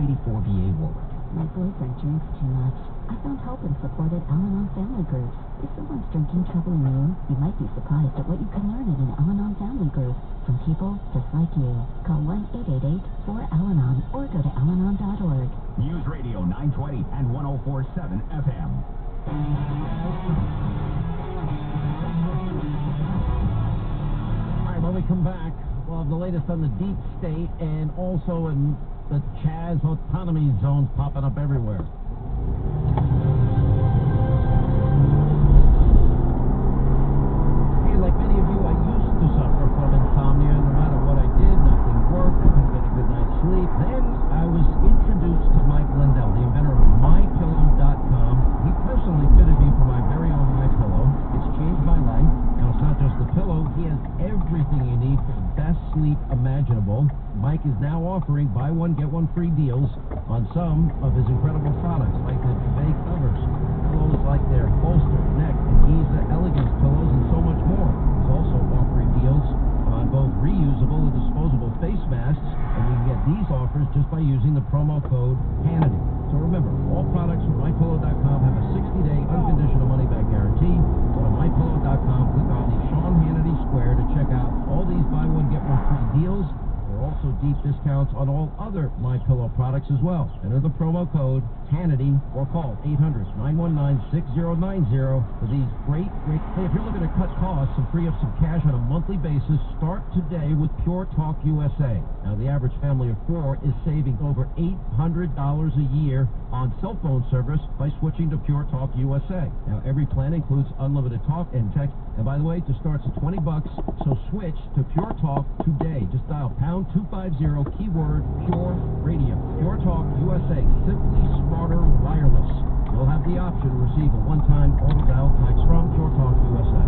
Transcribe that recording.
284 VA Woolworth. My boyfriend drinks too much. I found help and support at Al-Anon Family Groups. If someone's drinking troubling you might be surprised at what you can learn in an Al-Anon Family Group from people just like you. Call 1-888-4-Al-Anon or go to alanon.org. News Radio 920 and 104.7 FM. All right, when we come back, we'll have the latest on the deep state and also in the Chaz autonomy zones popping up everywhere. Hey, like many of you, I used to suffer from insomnia. No matter what I did, nothing worked. I couldn't get a good night's sleep. Then I was introduced to Mike Lindell, the inventor of MyPillow.com. He personally fitted me for my very own MyPillow. It's changed my life. Now, it's not just the pillow. He has everything you need for the best sleep imaginable. Mike is now offering buy one, get one free deals on some of his incredible products, like the duvet covers, pillows like their bolster, neck, and Giza elegance pillows, and so much more. He's also offering deals on both reusable and disposable face masks, and you can get these offers just by using the promo code Hannity. So remember, all products from MyPillow.com have a 60-day unconditional money-back guarantee. Go to MyPillow.com, click on the Sean Hannity Square to check out all these buy one, get one free deals. There are also deep discounts on all other MyPillow products as well. Enter the promo code Hannity or call 800-919-6090 for these great... Hey, if you're looking to cut costs and free up some cash on a monthly basis, start today with Pure Talk USA. Now, the average family of four is saving over $800 a year on cell phone service by switching to Pure Talk USA. Now, every plan includes unlimited talk and text. And by the way, it starts at $20, so switch to Pure Talk today. Just dial pound 250 keyword Pure Radio. Pure Talk USA, simply smarter wireless. You'll have the option to receive a one-time auto dial text from Pure Talk USA.